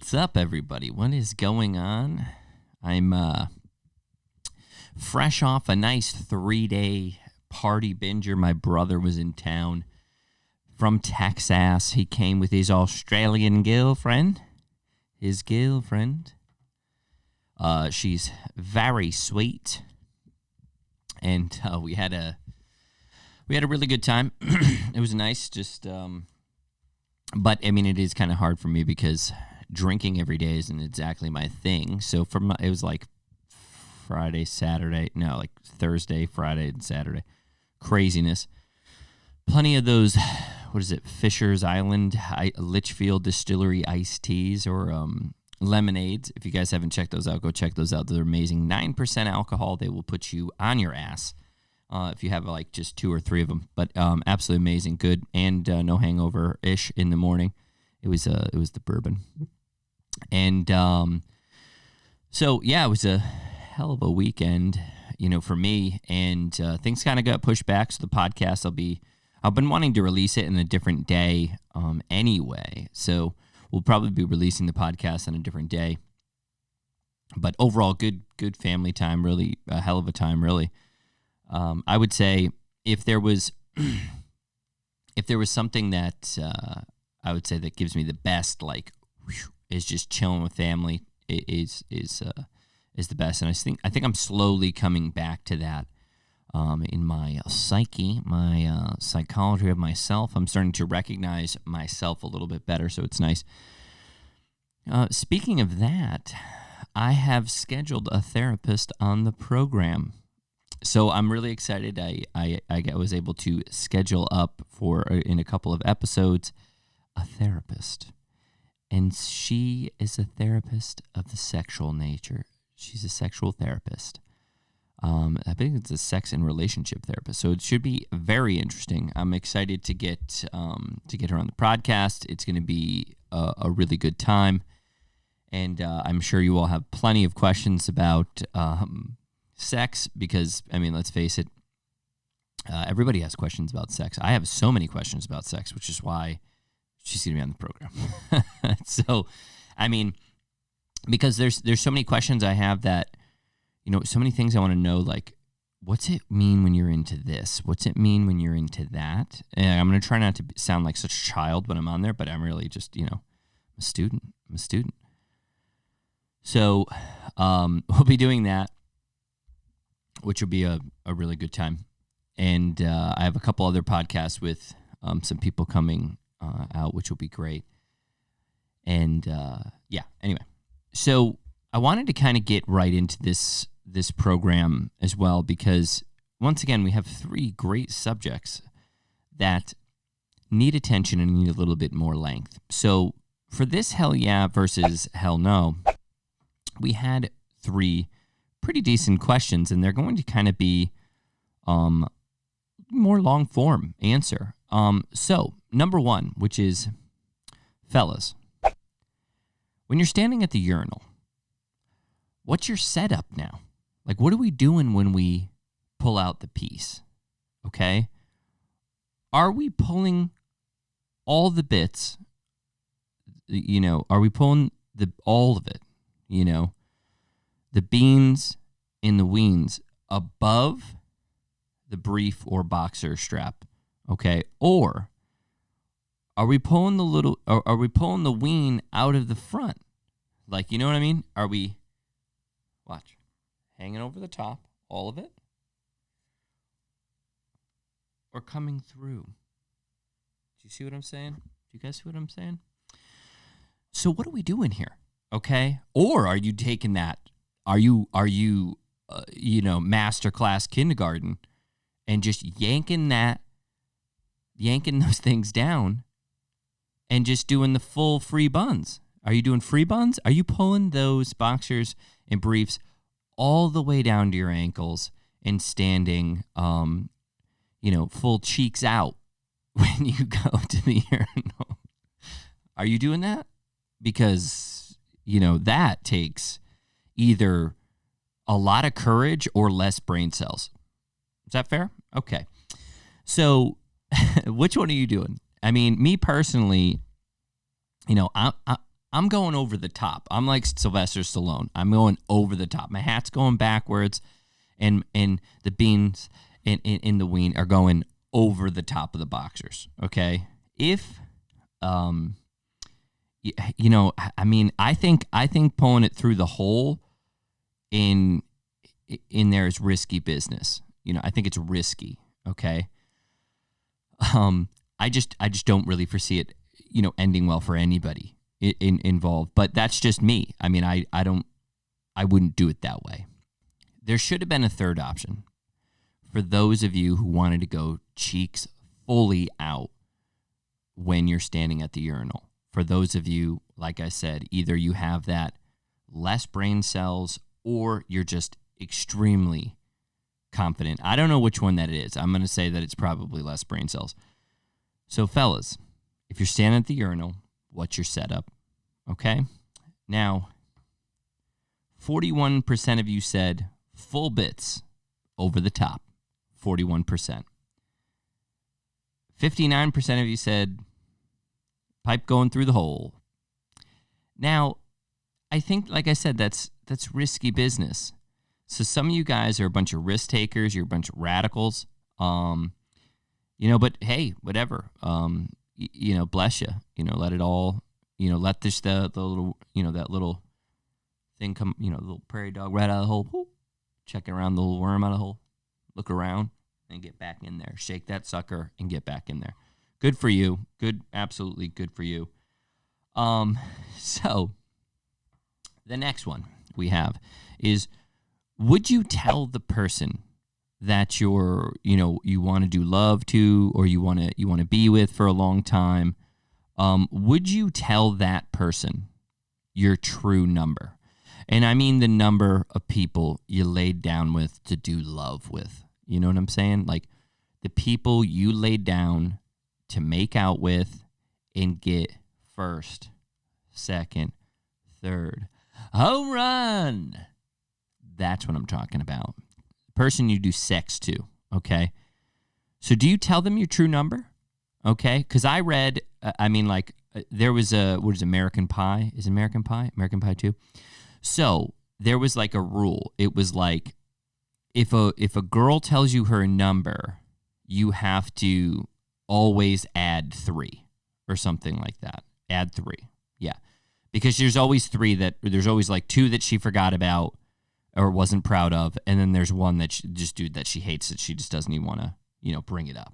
What's up, everybody? What is going on? I'm fresh off a nice 3-day party binger. My brother was in town from Texas. He came with his Australian girlfriend. His girlfriend. She's very sweet, and we had a really good time. It was nice, but I mean, it is kind of hard for me because drinking every day isn't exactly my thing. So it was like Thursday, Friday, and Saturday. Craziness. Plenty of those, Fisher's Island, Litchfield Distillery iced teas or lemonades. If you guys haven't checked those out, go check those out. They're amazing. 9% alcohol. They will put you on your ass if you have like just 2 or 3 of them. But absolutely amazing, good, and no hangover-ish in the morning. It was the bourbon. And so, yeah, it was a hell of a weekend, for me. And things kind of got pushed back. So the podcast, I've been wanting to release it in a different day anyway. So we'll probably be releasing the podcast on a different day. But overall, good family time, really a hell of a time, really. I would say if there was something that I would say that gives me the best, is just chilling with family is the best. And I think I'm slowly coming back to that in my psyche, my psychology of myself. I'm starting to recognize myself a little bit better, so it's nice. Speaking of that, I have scheduled a therapist on the program. So I'm really excited. I was able to schedule up for, in a couple of episodes, a therapist. And she is a therapist of the sexual nature. She's a sexual therapist. I think it's a sex and relationship therapist. So it should be very interesting. I'm excited to get her on the podcast. It's going to be a really good time. And I'm sure you all have plenty of questions about sex because, I mean, let's face it, everybody has questions about sex. I have so many questions about sex, which is why she's going to be on the program. So, I mean, because there's so many questions I have that, so many things I want to know, like, what's it mean when you're into this? What's it mean when you're into that? And I'm going to try not to sound like such a child when I'm on there, but I'm really just, I'm a student. So we'll be doing that, which will be a really good time. And I have a couple other podcasts with some people coming out, which will be great. And anyway. So I wanted to kind of get right into this program as well, because once again, we have 3 great subjects that need attention and need a little bit more length. So for this hell yeah versus hell no, we had 3 pretty decent questions, and they're going to kind of be more long form answer. So number 1, which is, fellas, when you're standing at the urinal, what's your setup now? Like, what are we doing when we pull out the piece? Okay? Are we pulling all the bits? Are we pulling all of it? The beans and the weens above the brief or boxer strap, okay? Or are we pulling the ween out of the front? Like, you know what I mean? Are we, watch, hanging over the top, all of it? Or coming through? Do you see what I'm saying? Do you guys see what I'm saying? So what are we doing here? Okay? Or are you taking that? Are you masterclass kindergarten and just yanking those things down and just doing the full free buns? Are you doing free buns? Are you pulling those boxers and briefs all the way down to your ankles and standing, full cheeks out when you go to the urinal? Are you doing that? Because, that takes either a lot of courage or less brain cells. Is that fair? Okay. So which one are you doing? I mean, me personally, I'm going over the top. I'm like Sylvester Stallone. I'm going over the top. My hat's going backwards, and the beans in the ween are going over the top of the boxers. Okay, if I mean, I think pulling it through the hole in there is risky business. I think it's risky. Okay. I just don't really foresee it, ending well for anybody involved. But that's just me. I mean, I wouldn't do it that way. There should have been a third option for those of you who wanted to go cheeks fully out when you're standing at the urinal. For those of you, like I said, either you have that less brain cells or you're just extremely confident. I don't know which one that is. I'm going to say that it's probably less brain cells. So, fellas, if you're standing at the urinal, what's your setup? Okay? Now, 41% of you said full bits over the top. 41%. 59% of you said pipe going through the hole. Now, I think, like I said, that's risky business. So some of you guys are a bunch of risk takers. You're a bunch of radicals. But hey, whatever. Bless you. Let it all. Let this the little that little thing come. The little prairie dog right out of the hole. Whoop, checking around the little worm out of the hole. Look around and get back in there. Shake that sucker and get back in there. Good for you. Good, absolutely good for you. So the next one we have is, would you tell the person that you want to do love to, or you want to be with for a long time? Would you tell that person your true number? And I mean the number of people you laid down with to do love with. You know what I'm saying? Like the people you laid down to make out with and get first, second, third home run. That's what I'm talking about. The person you do sex to, okay? So do you tell them your true number? Okay? Because I read, there was American Pie? Is it American Pie? American Pie 2? So there was like a rule. It was like, if a girl tells you her number, you have to always add 3 or something like that. Add 3. Yeah. Because there's always 3 there's always like 2 that she forgot about or wasn't proud of, and then there's one that that she hates, that she just doesn't even want to, bring it up,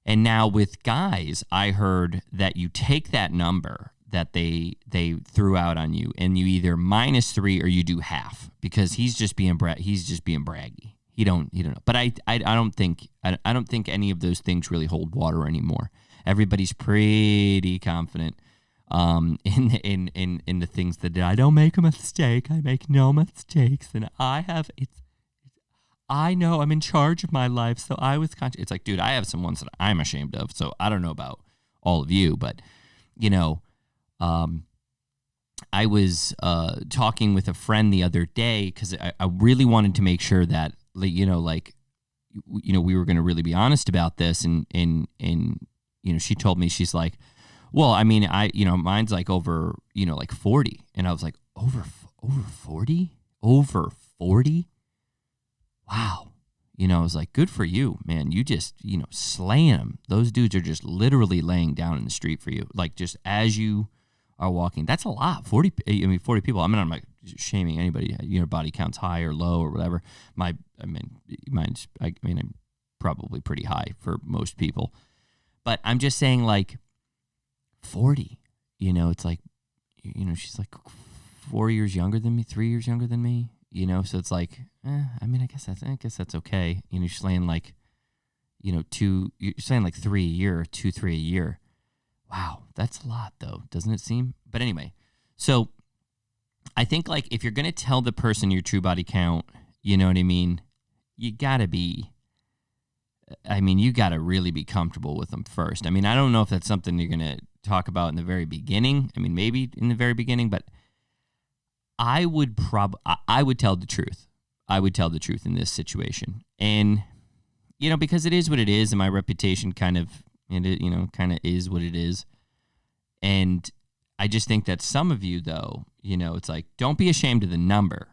And now with guys, I heard that you take that number that they threw out on you, and you either -3 or you do half, because he's just being braggy. He don't know. But I don't think any of those things really hold water anymore. Everybody's pretty confident in the things that I don't make a mistake. I make no mistakes, and I know I'm in charge of my life, so I was conscious. It's like, dude, I have some ones that I'm ashamed of, so I don't know about all of you, but I was talking with a friend the other day because I really wanted to make sure that we were going to really be honest about this, and she told me, she's like, well, I mean, mine's like over, like 40. And I was like, over 40? Over 40? Wow. I was like, good for you, man. You just, slaying them. Those dudes are just literally laying down in the street for you. Like, just as you are walking. That's a lot. 40 people. I mean, I'm not shaming anybody. Your body counts high or low or whatever. Mine's I'm probably pretty high for most people. But I'm just saying, like, 40, it's like, she's like 4 years younger than me, 3 years younger than me, so it's like, I guess that's okay. You're slaying like, you're slaying like 3 a year, 2, 3 a year. Wow. That's a lot though. Doesn't it seem? But anyway, so I think, like, if you're going to tell the person your true body count, you know what I mean? You got to really be comfortable with them first. I mean, I don't know if that's something you're going to talk about in the very beginning. I mean, maybe in the very beginning, but I would tell the truth. I would tell the truth in this situation. And, because it is what it is, and my reputation kind of is what it is. And I just think that some of you, though, it's like, don't be ashamed of the number.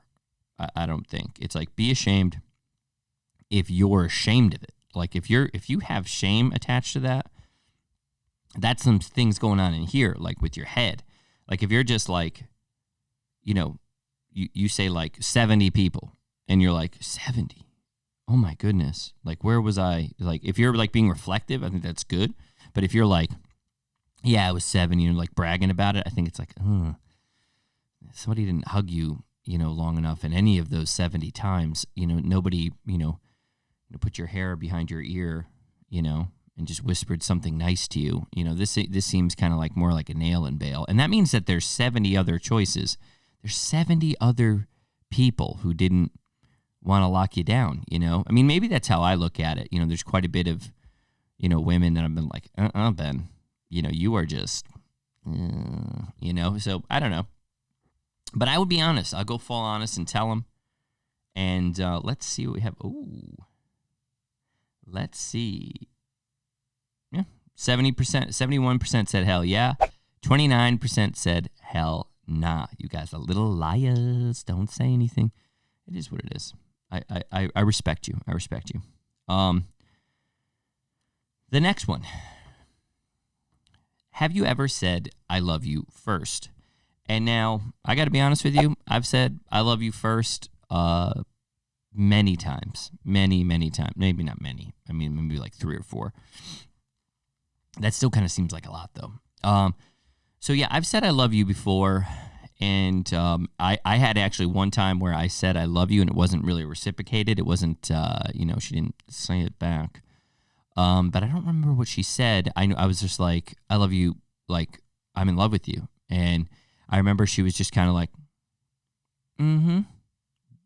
I don't think. It's like, be ashamed if you're ashamed of it. Like, if you have shame attached to that, that's some things going on in here, like with your head. Like, if you're just like, you say like 70 people, and you're like, 70? Oh my goodness. Like, where was I? Like, if you're like being reflective, I think that's good. But if you're like, yeah, it was 70, and like bragging about it, I think it's like, somebody didn't hug you, long enough in any of those 70 times. Nobody, put your hair behind your ear, and just whispered something nice to you. This seems kind of like more like a nail and bail. And that means that there's 70 other choices. There's 70 other people who didn't want to lock you down, I mean, maybe that's how I look at it. There's quite a bit of, women that I've been like, Ben, you are just, so I don't know. But I would be honest. I'll go full honest and tell them. And let's see what we have. Ooh. Let's see. Yeah, 70%, 71% said hell yeah. 29% said hell nah. You guys are little liars. Don't say anything. It is what it is. I respect you. I respect you. The next one. Have you ever said I love you first? And now, I got to be honest with you. I've said I love you first many times. Many, many times. Maybe not many. I mean, maybe like 3 or 4. That still kind of seems like a lot, though. So, yeah, I've said I love you before. And I had actually one time where I said I love you, and it wasn't really reciprocated. It wasn't, she didn't say it back. But I don't remember what she said. I was just like, I love you, like, I'm in love with you. And I remember she was just kind of like,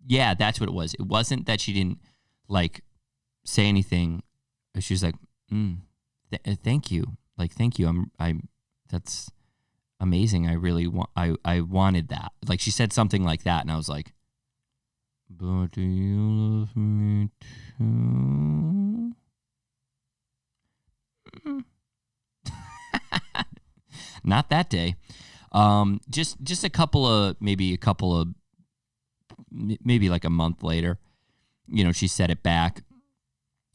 yeah, that's what it was. It wasn't that she didn't, like, say anything. She was like, thank you. Like, thank you. That's amazing. I really I wanted that. Like, she said something like that, and I was like, but do you love me too? Not that day. Just a couple of maybe like a month later, she said it back.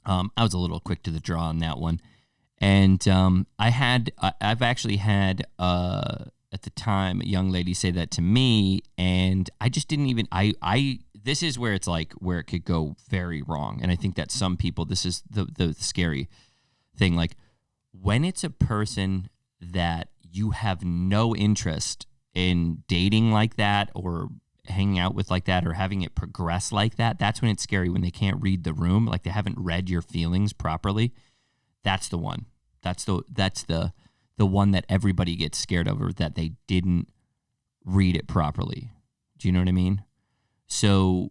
I was a little quick to the draw on that one. And I've actually had at the time a young lady say that to me, and I just didn't even this is where it's like where it could go very wrong. And I think that some people, this is the scary thing, like when it's a person that you have no interest in dating like that, or hanging out with like that, or having it progress like that, that's when it's scary, when they can't read the room, like they haven't read your feelings properly. That's the one. That's the one that everybody gets scared of, or that they didn't read it properly. Do you know what I mean? So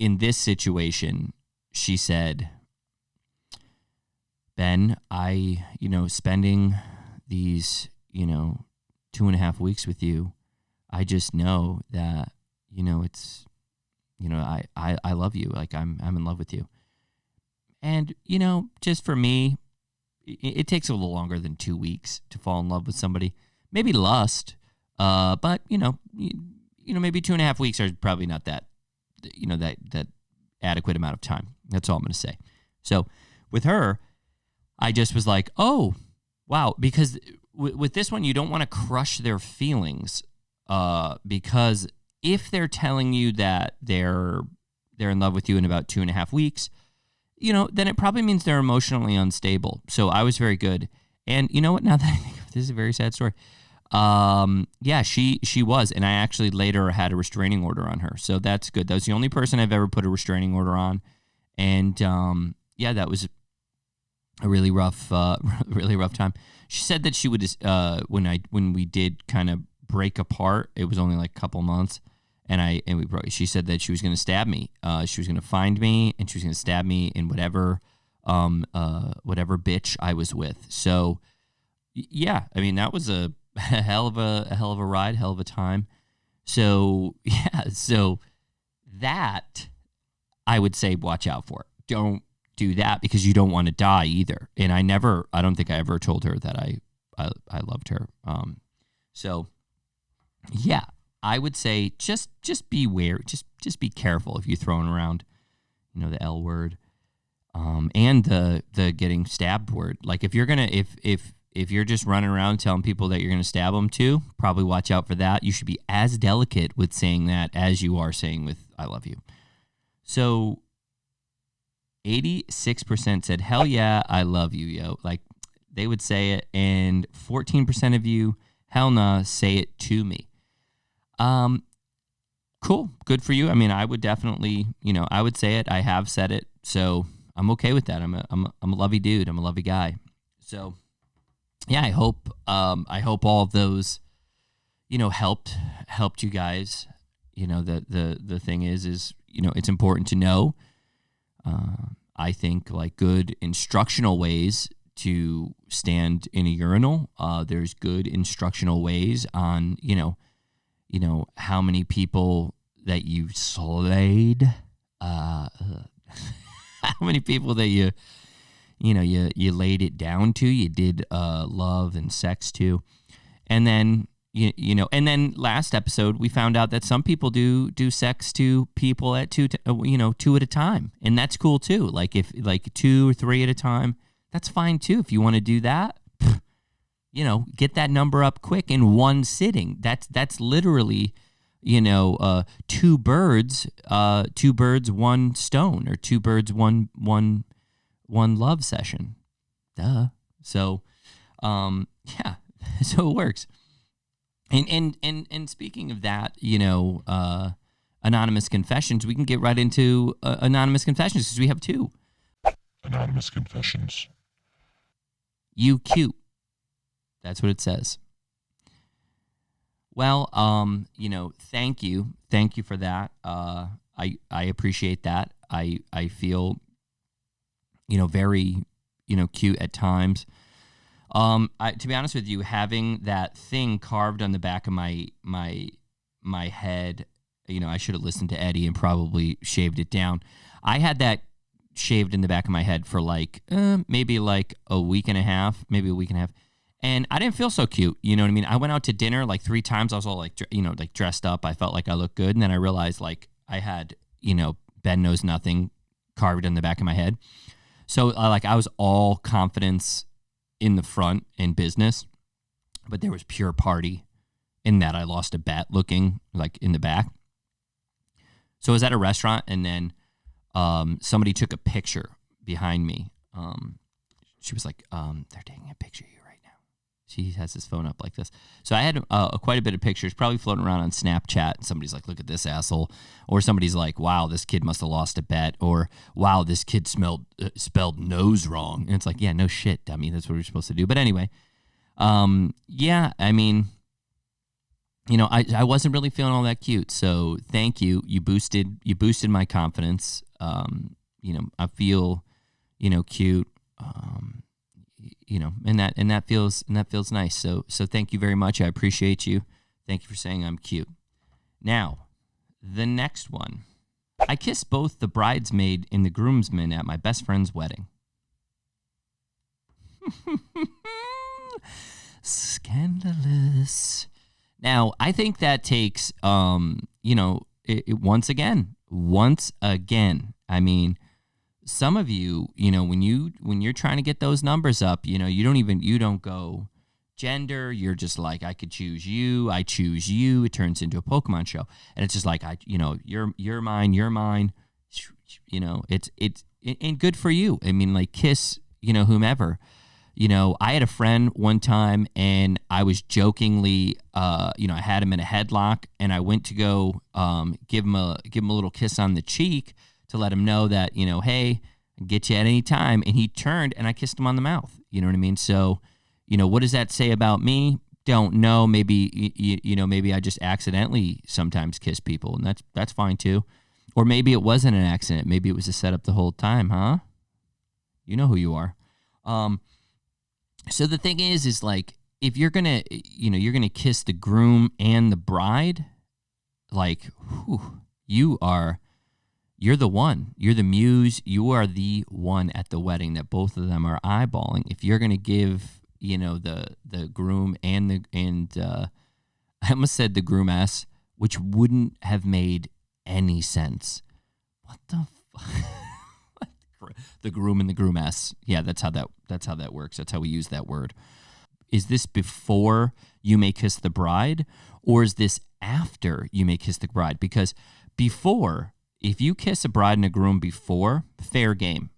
in this situation, she said, Ben, spending these, 2.5 weeks with you, I just know that, it's, I love you. Like I'm in love with you. And, just for me, it takes a little longer than 2 weeks to fall in love with somebody. Maybe lust, but, maybe 2.5 weeks are probably not that, that adequate amount of time. That's all I'm going to say. So with her, I just was like, oh, wow. Because with this one, you don't want to crush their feelings, because if they're telling you that they're in love with you in about 2.5 weeks, then it probably means they're emotionally unstable. So I was very good. And you know what? Now that I think of it, this is a very sad story. Yeah, she was. And I actually later had a restraining order on her. So that's good. That was the only person I've ever put a restraining order on. And yeah, that was a really rough time. She said that she would, when we did kind of break apart, it was only like a couple months. She said that she was going to stab me. She was going to find me, and she was going to stab me in whatever bitch I was with. So, yeah, I mean, that was a hell of a ride, hell of a time. So, yeah, so that I would say watch out for. Don't do that, because you don't want to die either. And I don't think I ever told her that I loved her. So Yeah, I would say just be wary, just be careful if you're throwing around, the L word, and the getting stabbed word. Like if you're gonna if you're just running around telling people that you're gonna stab them too, probably watch out for that. You should be as delicate with saying that as you are saying with "I love you." So 86% said, "Hell yeah, I love you, yo." Like they would say it, and 14% of you, "Hell nah, say it to me." Um, cool, good for you. I mean, I would definitely, I would say it. I have said it, so I'm okay with that. I'm a lovey dude. I'm a lovey guy. So yeah, I hope all of those, helped you guys. The thing is, it's important to know. I think like good instructional ways to stand in a urinal. There's good instructional ways on, how many people that you slayed, how many people that you laid it down to, you did love and sex to, and then and then last episode we found out that some people do sex to people at two at a time, and that's cool too. Like if like 2 or 3 at a time, that's fine too. If you want to do that, get that number up quick in one sitting. That's literally, two birds, one stone, or two birds, one love session. Duh. So, yeah, so it works. And speaking of that, anonymous confessions, we can get right into anonymous confessions because we have 2. Anonymous confessions. You cute. That's what it says. Well, thank you for that. I appreciate that. I feel, very, cute at times. To be honest with you, having that thing carved on the back of my head, I should have listened to Eddie and probably shaved it down. I had that shaved in the back of my head for like maybe like a week and a half, and I didn't feel so cute. You know what I mean? I went out to dinner like 3 times. I was all like, like dressed up. I felt like I looked good, and then I realized like I had, Ben knows nothing carved in the back of my head. So I was all confidence in the front in business, but there was pure party in that I lost a bet looking like in the back. So I was at a restaurant, and then somebody took a picture behind me. She was like, they're taking a picture of you right now. She has his phone up like this. So I had quite a bit of pictures probably floating around on Snapchat. And somebody's like, look at this asshole. Or somebody's like, wow, this kid must have lost a bet. Or wow, this kid spelled nose wrong. And it's like, yeah, no shit, dummy. That's what we're supposed to do. But anyway, yeah, I mean, I wasn't really feeling all that cute. So thank you. You boosted my confidence. I feel, cute. And that feels nice. So thank you very much. I appreciate you. Thank you for saying I'm cute. Now, the next one. I kissed both the bridesmaid and the groomsman at my best friend's wedding. Scandalous. Now, I think that takes, once again. I mean, some of you, when you're trying to get those numbers up, you don't go gender. You're just like, I could choose you. I choose you. It turns into a Pokemon show, and it's just like, you're mine. It's and good for you. I mean, like kiss, whomever. I had a friend one time, and I was jokingly, I had him in a headlock, and I went to go give him a little kiss on the cheek to let him know that, hey, I'll get you at any time. And he turned, and I kissed him on the mouth. You know what I mean? So, what does that say about me? Don't know. Maybe, maybe I just accidentally sometimes kiss people, and that's fine too. Or maybe it wasn't an accident. Maybe it was a setup the whole time, huh? You know who you are. So the thing is like, if you're gonna kiss the groom and the bride, like, you're the one. You're the muse. You are the one at the wedding that both of them are eyeballing. If you're gonna give, the groom and I almost said the groom ass, which wouldn't have made any sense. What the the groom and the groom ass. Yeah, that's how that works. That's how we use that word. Is this before you may kiss the bride, or is this after you may kiss the bride? Because before, if you kiss a bride and a groom before, fair game.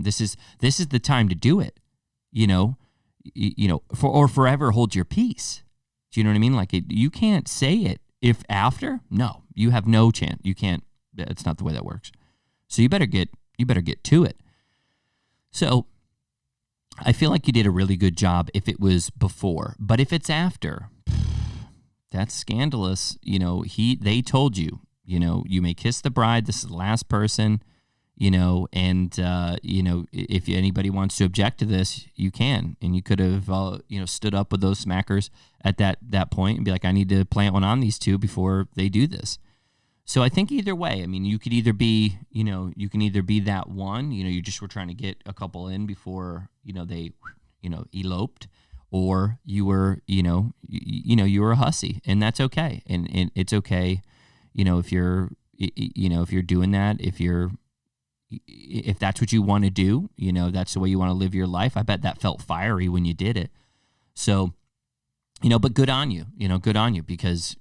This is the time to do it. Or forever hold your peace. Do you know what I mean? Like you can't say it if after. No, you have no chance. You can't. That's not the way that works. So you better get to it. So I feel like you did a really good job if it was before, but if it's after, that's scandalous. They told you, you may kiss the bride. This is the last person, and if anybody wants to object to this, you can, and you could have, stood up with those smackers at that point and be like, I need to plant one on these two before they do this. So I think either way, I mean, you could either be, that one, you just were trying to get a couple in before, they, eloped, or you were, you were a hussy, and that's okay. And it's okay, if you're doing that, if that's what you want to do, that's the way you want to live your life. I bet that felt fiery when you did it. So, but good on you, because,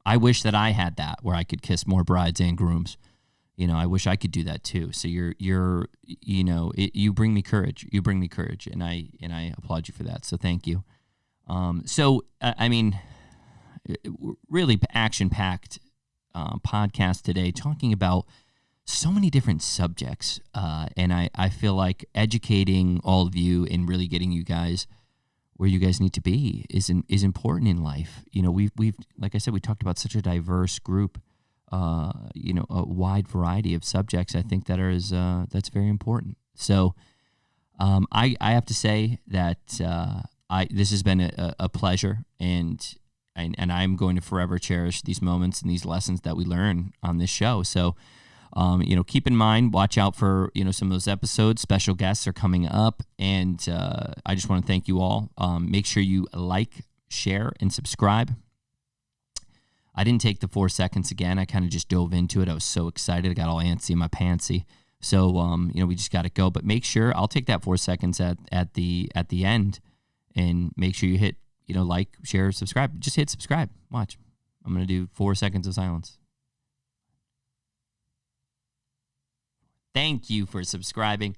I wish that I had that where I could kiss more brides and grooms. I wish I could do that too. So you bring me courage. You bring me courage, and I applaud you for that. So thank you. Really action-packed podcast today, talking about so many different subjects, and I feel like educating all of you and really getting you guys where you guys need to be is important in life. We've like I said, we talked about such a diverse group, a wide variety of subjects. I think that's very important. So, I have to say that this has been a pleasure, and I'm going to forever cherish these moments and these lessons that we learn on this show. So, keep in mind, watch out for, some of those episodes. Special guests are coming up, and I just want to thank you all. Make sure you like, share, and subscribe. I didn't take the 4 seconds again. I kind of just dove into it. I was so excited. I got all antsy in my pantsy. So, we just got to go. But make sure, I'll take that 4 seconds at the end, and make sure you hit, like, share, subscribe. Just hit subscribe. Watch. I'm going to do 4 seconds of silence. Thank you for subscribing.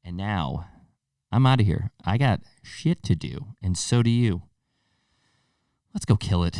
And now I'm out of here. I got shit to do, and so do you. Let's go kill it.